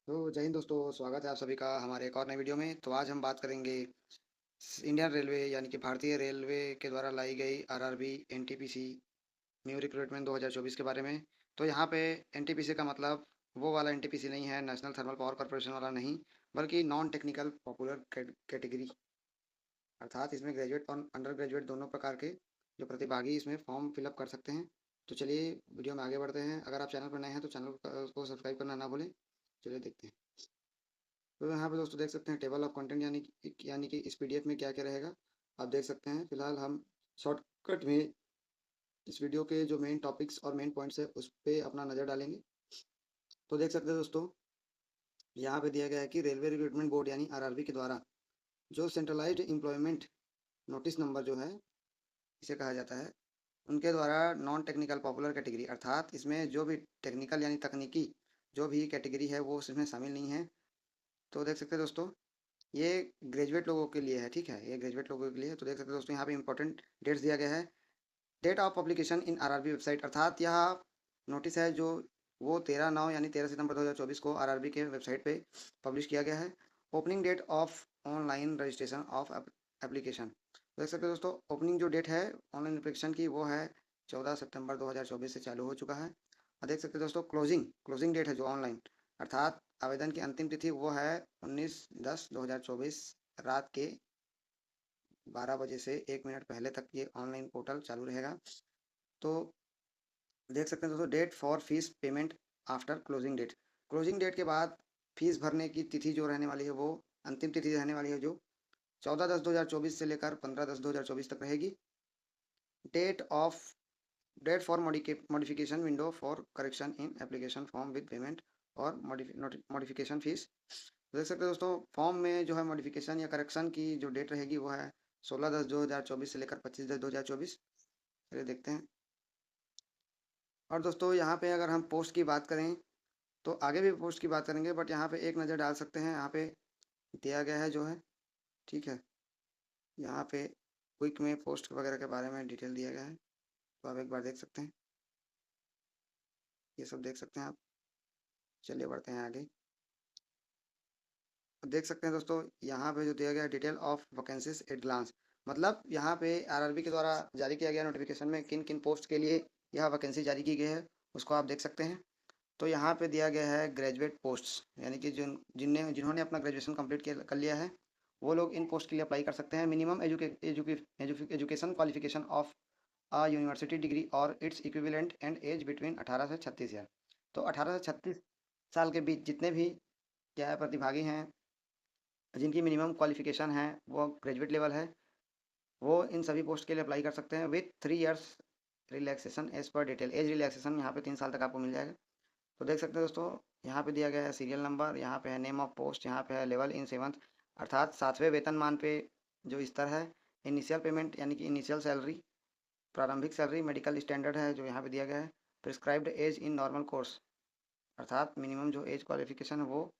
तो जय हिंद दोस्तों, स्वागत है आप सभी का हमारे एक और नई वीडियो में। तो आज हम बात करेंगे इंडियन रेलवे यानी कि भारतीय रेलवे के द्वारा लाई गई आरआरबी एनटीपीसी न्यू रिक्रूटमेंट 2024 के बारे में। तो यहाँ पे एनटीपीसी का मतलब वो वाला एनटीपीसी नहीं है, नेशनल थर्मल पावर कॉर्पोरेशन वाला नहीं, बल्कि नॉन टेक्निकल पॉपुलर कैटेगरी। अर्थात इसमें ग्रेजुएट और अंडर ग्रेजुएट दोनों प्रकार के जो प्रतिभागी इसमें फॉर्म फिलअप कर सकते हैं। तो चलिए वीडियो में आगे बढ़ते हैं। अगर आप चैनल पर नए हैं तो चैनल को सब्सक्राइब करना ना भूलें। चलिए देखते हैं। तो यहाँ पे दोस्तों देख सकते हैं टेबल ऑफ कंटेंट यानी कि इस पीडीएफ में क्या क्या रहेगा आप देख सकते हैं। फिलहाल हम शॉर्टकट में इस वीडियो के जो मेन टॉपिक्स और मेन पॉइंट्स है उस पर अपना नज़र डालेंगे। तो देख सकते हैं दोस्तों, यहाँ पे दिया गया है कि रेलवे रिक्रूटमेंट बोर्ड यानी आरआरबी के द्वारा जो सेंट्रलाइज्ड एम्प्लॉयमेंट नोटिस नंबर जो है इसे कहा जाता है, उनके द्वारा नॉन टेक्निकल पॉपुलर कैटेगरी, अर्थात इसमें जो भी टेक्निकल यानी तकनीकी जो भी कैटेगरी है वो इसमें शामिल नहीं है। तो देख सकते हैं दोस्तों, ये ग्रेजुएट लोगों के लिए है, ठीक है, ये ग्रेजुएट लोगों के लिए है। तो देख सकते हैं दोस्तों, यहाँ पे इंपॉर्टेंट डेट्स दिया गया है। Date of publication in RRB website, अर्थात यह नोटिस है जो वो 13/9 यानी 13 सितंबर 2024 को आरआरबी के वेबसाइट पे पब्लिश किया गया है। Opening date of online registration of application, देख सकते हैं दोस्तों, ओपनिंग जो डेट है ऑनलाइन एप्लीकेशन की वो है 14 सितंबर 2024 से चालू हो चुका है। और देख सकते हैं दोस्तों, क्लोजिंग क्लोजिंग डेट है जो ऑनलाइन, अर्थात आवेदन की अंतिम तिथि वो है 19/10/2024 रात के 12 बजे से 1 मिनट पहले तक ये ऑनलाइन पोर्टल चालू रहेगा। तो देख सकते हैं दोस्तों, date for fees payment after closing date, closing date के बाद फीस भरने की तिथि जो रहने वाली है वो अंतिम तिथि रहने वाली है जो 14/10/2024 से लेकर 15/10/2024 तक रहेगी। Date of date for modification window for correction in application form with payment और मॉडिफिकेशन फीस। देख सकते हैं दोस्तों, फॉर्म में जो है मॉडिफिकेशन या करेक्शन की जो डेट रहेगी वो है 16/10/2024 से लेकर 25/10/2024। चलिए देखते हैं। और दोस्तों यहाँ पे अगर हम पोस्ट की बात करें तो आगे भी पोस्ट की बात करेंगे, बट यहाँ पे एक नज़र डाल सकते हैं। यहाँ पे दिया गया है जो है, ठीक है, यहाँ पे क्विक में पोस्ट वगैरह के बारे में डिटेल दिया गया है। तो आप एक बार देख सकते हैं, ये सब देख सकते हैं आप। चलिए बढ़ते हैं आगे। देख सकते हैं दोस्तों, यहाँ पे जो दिया गया है detail of vacancies at glance, मतलब यहाँ पे आरआरबी के द्वारा जारी किया गया नोटिफिकेशन में किन किन पोस्ट के लिए यह वैकेंसी जारी की गई है उसको आप देख सकते हैं। तो यहाँ पे दिया गया है ग्रेजुएट पोस्ट्स, यानी कि जिन्होंने अपना ग्रेजुएशन कंप्लीट कर लिया है वो लोग इन पोस्ट के लिए अप्लाई कर सकते हैं। Minimum education qualification of a university degree और its equivalent and age between 18 से 36 ईयर। तो 18 से 36 साल के बीच जितने भी क्या है प्रतिभागी हैं जिनकी मिनिमम क्वालिफिकेशन है वो ग्रेजुएट लेवल है, वो इन सभी पोस्ट के लिए अप्लाई कर सकते हैं विथ 3 इयर्स रिलैक्सेशन एज पर डिटेल। एज रिलैक्सेशन यहाँ पे 3 साल तक आपको मिल जाएगा। तो देख सकते हैं दोस्तों, यहाँ पे दिया गया है सीरियल नंबर, यहाँ पे है नेम ऑफ पोस्ट, यहाँ पे है लेवल इन सेवंथ, अर्थात 7वें वेतनमान पे जो स्तर है। इनिशियल पेमेंट यानी कि इनिशियल सैलरी, प्रारंभिक सैलरी, मेडिकल स्टैंडर्ड है जो यहाँ पे दिया गया है। Prescribed age in normal course, अर्थात मिनिमम जो एज क्वालिफिकेशन है वो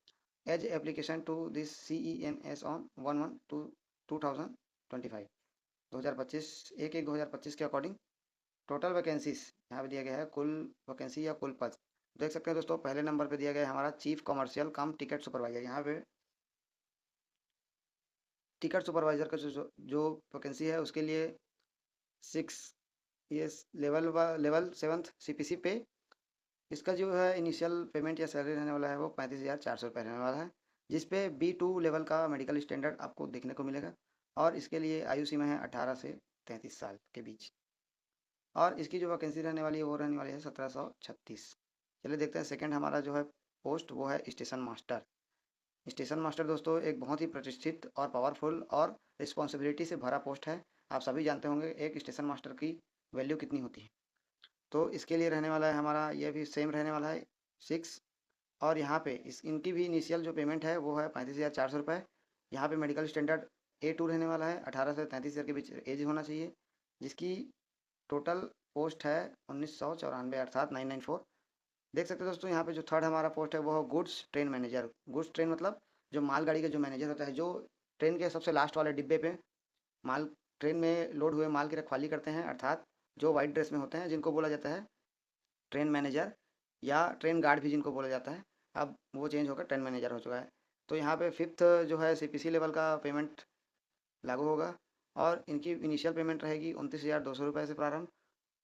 age application to this CENS on 1/1/2025 2025 1/1/2025 के अकॉर्डिंग। टोटल वैकेंसीज यहाँ पे दिया गया है, कुल वैकेंसी या कुल पद। देख सकते हैं दोस्तों, पहले नंबर पे दिया गया है हमारा चीफ कमर्शियल कम टिकट सुपरवाइजर। यहाँ पे टिकट सुपरवाइजर का जो वैकेंसी है उसके लिए 6 ये लेवल 7th CPC पे इसका जो है इनिशियल पेमेंट या सैलरी रहने वाला है वो 35,400 रुपये रहने वाला है, जिसपे B2 लेवल का मेडिकल स्टैंडर्ड आपको देखने को मिलेगा। और इसके लिए आयु सीमा है 18 से 33 साल के बीच। और इसकी जो वैकेंसी रहने वाली है वो रहने वाली है 1736। चलिए देखते हैं सेकंड हमारा जो है पोस्ट वो है स्टेशन मास्टर। स्टेशन मास्टर दोस्तों एक बहुत ही प्रतिष्ठित और पावरफुल और रिस्पॉन्सिबिलिटी से भरा पोस्ट है। आप सभी जानते होंगे एक स्टेशन मास्टर की वैल्यू कितनी होती है। तो इसके लिए रहने वाला है हमारा, ये भी सेम रहने वाला है 6। और यहाँ पे इनकी भी इनिशियल जो पेमेंट है वो है 35,400 रुपये। यहाँ पे मेडिकल स्टैंडर्ड A2 रहने वाला है, 18 से 33 ईयर के बीच एज होना चाहिए, जिसकी टोटल पोस्ट है 1994 अर्थात 994। देख सकते हैं दोस्तों, यहाँ पे जो थर्ड हमारा पोस्ट है वो है goods train manager. Goods train मतलब जो मालगाड़ी का जो मैनेजर होता है, जो ट्रेन के सबसे लास्ट वाले डिब्बे पे माल, ट्रेन में लोड हुए माल की रखवाली करते हैं, अर्थात जो वाइट ड्रेस में होते हैं जिनको बोला जाता है ट्रेन मैनेजर या ट्रेन गार्ड भी जिनको बोला जाता है। अब वो चेंज होकर ट्रेन मैनेजर हो चुका है। तो यहाँ पे 5th जो है CPC लेवल का पेमेंट लागू होगा और इनकी इनिशियल पेमेंट रहेगी 29,200 रुपये से प्रारंभ,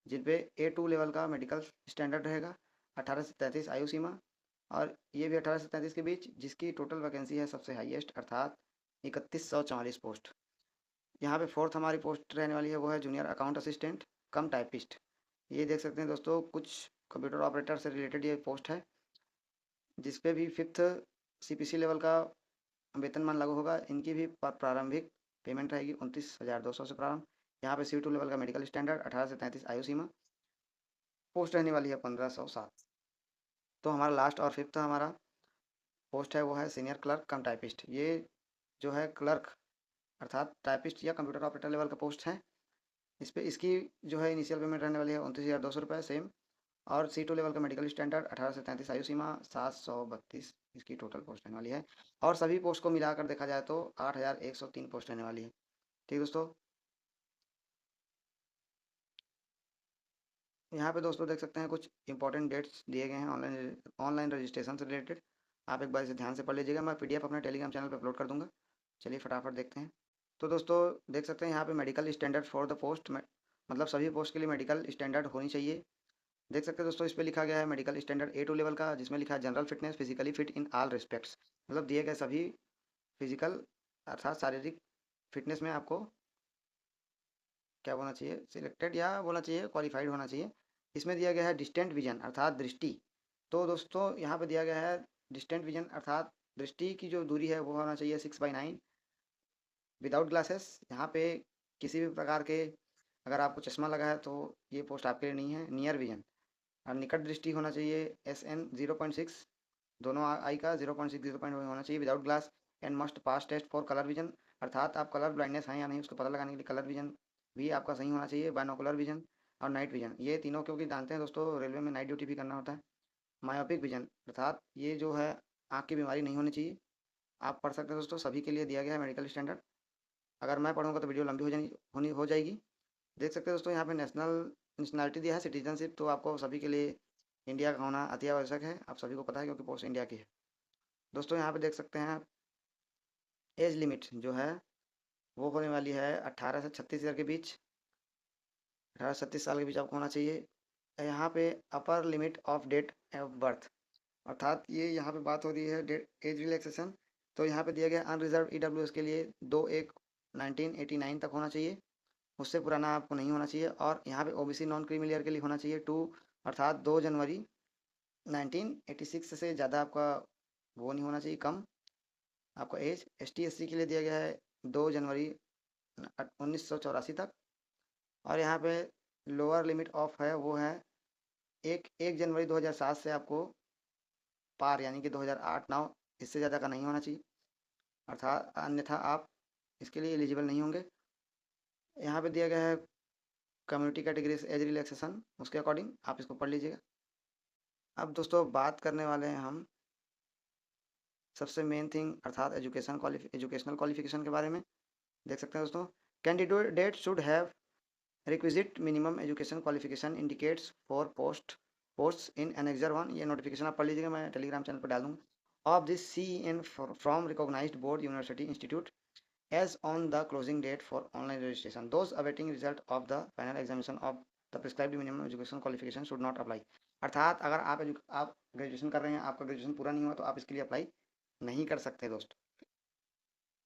जिन पे A2 लेवल का मेडिकल स्टैंडर्ड रहेगा, 18 से 33 आयु सीमा, और ये भी 18 से 33 के बीच, जिसकी टोटल वैकेंसी है सबसे हाईएस्ट अर्थात 3144 पोस्ट। यहाँ पे 4th हमारी पोस्ट रहने वाली है, वो है जूनियर अकाउंट असिस्टेंट कम टाइपिस्ट। ये देख सकते हैं दोस्तों, कुछ कंप्यूटर ऑपरेटर से रिलेटेड ये पोस्ट है, जिस पे भी 5th CPC लेवल का वेतनमान लागू होगा। इनकी भी प्रारंभिक पेमेंट रहेगी 29,200 से प्रारंभ। यहाँ पे C2 लेवल का मेडिकल स्टैंडर्ड, 18 से 33 आयु सीमा, पोस्ट रहने वाली है 1507। तो हमारा लास्ट और 5th हमारा पोस्ट है, वो है सीनियर क्लर्क कम टाइपिस्ट। ये जो है क्लर्क अर्थात टाइपिस्ट या कंप्यूटर ऑपरेटर लेवल का पोस्ट है। इस पे इसकी जो है इनिशियल पेमेंट रहने वाली है 29,200 रुपये सेम, और C2 लेवल का मेडिकल स्टैंडर्ड, 18 से 33 आयु सीमा, 732 इसकी टोटल पोस्ट रहने वाली है। और सभी पोस्ट को मिलाकर देखा जाए तो 8,103 पोस्ट रहने वाली है। ठीक दोस्तों, यहाँ पे दोस्तों देख सकते हैं कुछ इंपॉर्टेंट डेट्स दिए गए हैं ऑनलाइन रजिस्ट्रेशन से रिलेटेड। आप एक बार इसे ध्यान से पढ़ लीजिएगा, मैं PDF अपने टेलीग्राम चैनल पर अपलोड कर दूंगा। चलिए फटाफट देखते हैं। तो दोस्तों देख सकते हैं यहाँ पे medical standard for the post, मतलब सभी पोस्ट के लिए मेडिकल स्टैंडर्ड होनी चाहिए। देख सकते हैं दोस्तों, इस पे लिखा गया है मेडिकल स्टैंडर्ड A2 लेवल का, जिसमें लिखा है general fitness, physically fit in all respects. मतलब दिए गए सभी फिजिकल अर्थात शारीरिक फिटनेस में आपको क्या बोलना चाहिए, सिलेक्टेड या बोलना चाहिए क्वालिफाइड होना चाहिए। इसमें दिया गया है डिस्टेंट विजन अर्थात दृष्टि। तो दोस्तों यहाँ पे दिया गया है डिस्टेंट विजन अर्थात दृष्टि की जो दूरी है वो होना चाहिए 6/9 विदाउट ग्लासेस। यहाँ पे किसी भी प्रकार के अगर आपको चश्मा लगा है तो ये पोस्ट आपके लिए नहीं है। नियर विजन और निकट दृष्टि होना चाहिए SN 0.6, दोनों आई का 0.6 0.1 होना चाहिए without glass. And must pass test for colour vision अर्थात आप कलर ब्लाइंडनेस है या नहीं उसको पता लगाने के लिए कलर विजन भी आपका सही होना चाहिए। बाइनोकुलर विजन और नाइट विजन, ये तीनों क्योंकि जानते हैं दोस्तों रेलवे में नाइट ड्यूटी भी करना होता है। मायोपिक विजन अर्थात ये जो है आँख की बीमारी नहीं होनी चाहिए। आप पढ़ सकते हैं दोस्तों, सभी के लिए दिया गया है मेडिकल स्टैंडर्ड। अगर मैं पढ़ूंगा तो वीडियो लंबी हो जाएगी। देख सकते हैं दोस्तों, यहाँ पे नेशनलिटी दिया है सिटीजनशिप, तो आपको सभी के लिए इंडिया का होना अति आवश्यक है। आप सभी को पता है क्योंकि पोस्ट इंडिया की है। दोस्तों यहाँ पे देख सकते हैं एज लिमिट जो है वो होने वाली है 18 से 36 ईयर के बीच, 18 से 36 साल के बीच आपको होना चाहिए। यहाँ पे upper limit of date of birth अर्थात ये यहाँ पे बात हो रही है डेट एज रिलैक्सेशन। तो यहाँ पे दिया गया अनरिजर्व EWS के लिए 2/1/1989 तक होना चाहिए, उससे पुराना आपको नहीं होना चाहिए। और यहाँ पे OBC नॉन क्रीमी लेयर के लिए होना चाहिए 2 अर्थात 2 जनवरी 1986 से ज़्यादा आपका वो नहीं होना चाहिए, कम आपका एज। ST/SC के लिए दिया गया है 2 जनवरी 1984 तक। और यहाँ पे लोअर लिमिट ऑफ है वो है 1 जनवरी 2007 से आपको पार यानी कि 2008-9 इससे ज़्यादा का नहीं होना चाहिए, अर्थात अन्यथा आप इसके लिए एलिजिबल नहीं होंगे। यहाँ पे दिया गया है कम्युनिटी कैटेगरीज एज रिलैक्सेशन, उसके अकॉर्डिंग आप इसको पढ़ लीजिएगा। अब दोस्तों बात करने वाले हैं हम सबसे मेन थिंग अर्थात एजुकेशनल क्वालिफिकेशन के बारे में। देख सकते हैं दोस्तों, candidate should have requisite minimum education qualification indicates for post in annexure 1। ये नोटिफिकेशन आप पढ़ लीजिएगा, मैं टेलीग्राम चैनल पर डाल दूँगा। Of this CEN from recognised board university institute as on the closing date for online registration. Those awaiting result of the final examination of the prescribed minimum education qualification should not apply. अर्थात अगर आप graduation कर रहे हैं, आपका graduation पूरा नहीं हुआ तो आप इसके लिए अप्लाई नहीं कर सकते दोस्त।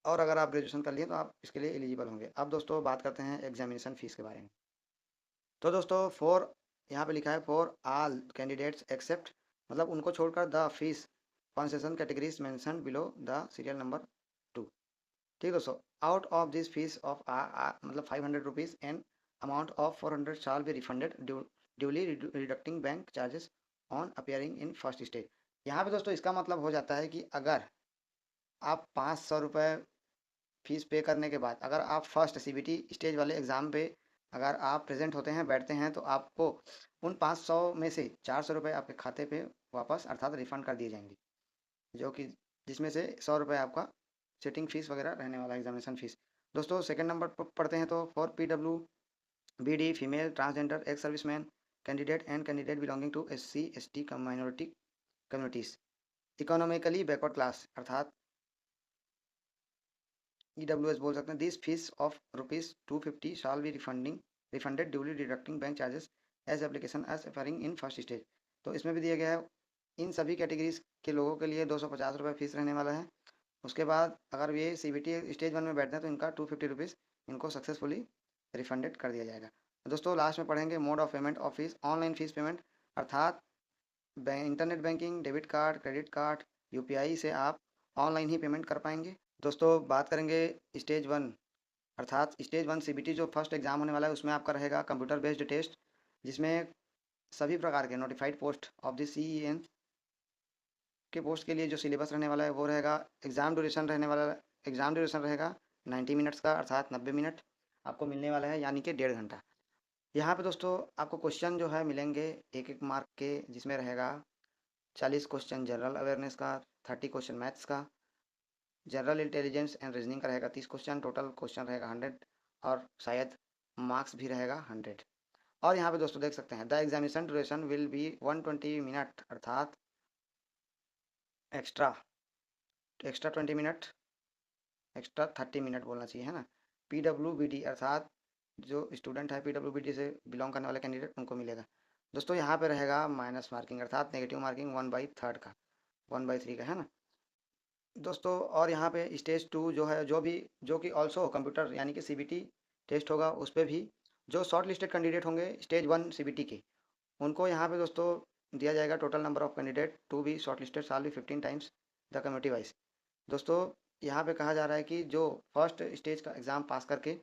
और अगर आप ग्रेजुएशन कर लिए तो आप इसके लिए एलिजिबल होंगे। अब दोस्तों बात करते हैं एग्जामिनेशन फीस के बारे में। तो दोस्तों यहाँ पे लिखा है फॉर ऑल कैंडिडेट्स एक्सेप्ट, मतलब उनको छोड़कर the fees concession categories mentioned below the serial number 2। ठीक है दोस्तों, out of this fees of मतलब 500 rupees and amount of 400 shall be refunded duly deducting bank charges on appearing in first stage. यहाँ पे दोस्तों इसका मतलब हो जाता है कि अगर आप 500 रुपये फीस पे करने के बाद अगर आप फर्स्ट CBT स्टेज वाले एग्ज़ाम पे अगर आप प्रेजेंट होते हैं, बैठते हैं, तो आपको उन 500 में से 400 रुपये आपके खाते पे वापस अर्थात रिफ़ंड कर दिए जाएंगे, जो कि जिसमें से 100 रुपये आपका सिटिंग फीस वगैरह रहने वाला एग्जामिनेशन फीस। दोस्तों सेकंड नंबर पर पढ़ते हैं तो for PWBD female transgender ex serviceman candidate and candidate belonging to SC ST minority communities. Economically backward class अर्थात EWS बोल सकते हैं। This fees of ₹250 shall be refunded duly deducting bank charges as application as appearing in first stage. तो इसमें भी दिया गया है इन सभी कैटेगरीज के लोगों के लिए ₹250 फीस रहने वाला है। उसके बाद अगर ये CBT स्टेज 1 में बैठते हैं तो इनका ₹250 इनको सक्सेसफुली रिफंडेड कर दिया जाएगा। दोस्तों लास्ट में पढ़ेंगे mode of payment of fees, online fees payment अर्थात internet banking, debit card, credit card, UPI से आप ऑनलाइन ही पेमेंट कर पाएंगे। दोस्तों बात करेंगे स्टेज 1 अर्थात स्टेज 1 CBT जो फर्स्ट एग्जाम होने वाला है उसमें आपका रहेगा कंप्यूटर बेस्ड टेस्ट, जिसमें सभी प्रकार के notified post of the CEN के पोस्ट के लिए जो सिलेबस रहने वाला है वो रहेगा। एग्जाम ड्यूरेशन रहेगा 90 मिनट्स का अर्थात 90 मिनट आपको मिलने वाला है, यानी कि 1.5 घंटा। यहाँ पे दोस्तों आपको क्वेश्चन जो है मिलेंगे 1-1 मार्क के, जिसमें रहेगा 40 क्वेश्चन जनरल अवेयरनेस का, 30 क्वेश्चन मैथ्स का, जनरल इंटेलिजेंस एंड रीजनिंग का रहेगा 30 क्वेश्चन, टोटल क्वेश्चन रहेगा 100 और शायद मार्क्स भी रहेगा 100। और यहाँ पे दोस्तों देख सकते हैं the examination duration will be 120 minute अर्थात एक्स्ट्रा 20 मिनट, एक्स्ट्रा 30 मिनट बोलना चाहिए है ना। PWBD अर्थात जो स्टूडेंट है PWBD से बिलोंग करने वाले कैंडिडेट उनको मिलेगा। दोस्तों यहाँ पे रहेगा माइनस मार्किंग अर्थात नेगेटिव मार्किंग 1/3 का, 1/3 का है ना दोस्तों। और यहाँ पे स्टेज 2 जो है जो कि ऑल्सो कंप्यूटर यानी कि CBT टेस्ट होगा, उस पर भी जो शॉर्ट लिस्टेड कैंडिडेट होंगे स्टेज 1 CBT के, उनको यहाँ पे दोस्तों दिया जाएगा total number of candidate to be short listed shall be 15 times the community wise. दोस्तों यहाँ पे कहा जा रहा है कि जो फर्स्ट स्टेज का एग्ज़ाम पास करके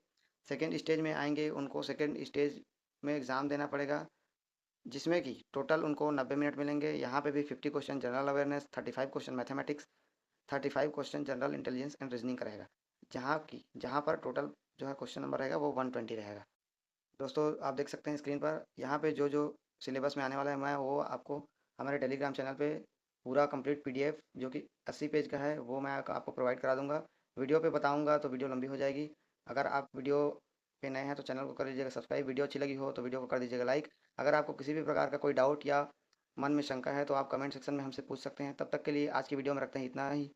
सेकेंड स्टेज में आएंगे उनको सेकेंड स्टेज में एग्ज़ाम देना पड़ेगा, जिसमें कि टोटल उनको 90 मिनट मिलेंगे। यहाँ पे भी 50 question general awareness, 35 question mathematics, 35 question general intelligence and reasoning का रहेगा, जहाँ पर टोटल जो है क्वेश्चन नंबर रहेगा वो 120 रहेगा। दोस्तों आप देख सकते हैं स्क्रीन पर यहाँ पे जो सिलेबस में आने वाला है मैं वो आपको हमारे टेलीग्राम चैनल पे पूरा कंप्लीट PDF जो कि 80 पेज का है वो मैं आपको प्रोवाइड करा दूंगा। वीडियो पे बताऊंगा तो वीडियो लंबी हो जाएगी। अगर आप वीडियो पे नए हैं तो चैनल को कर लीजिएगा सब्सक्राइब, वीडियो अच्छी लगी हो तो वीडियो को कर दीजिएगा लाइक। अगर आपको किसी भी प्रकार का कोई डाउट या मन में शंका है तो आप कमेंट सेक्शन में हमसे पूछ सकते हैं। तब तक के लिए आज की वीडियो में रखते हैं इतना ही।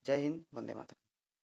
जय हिंद, वंदे मातरम।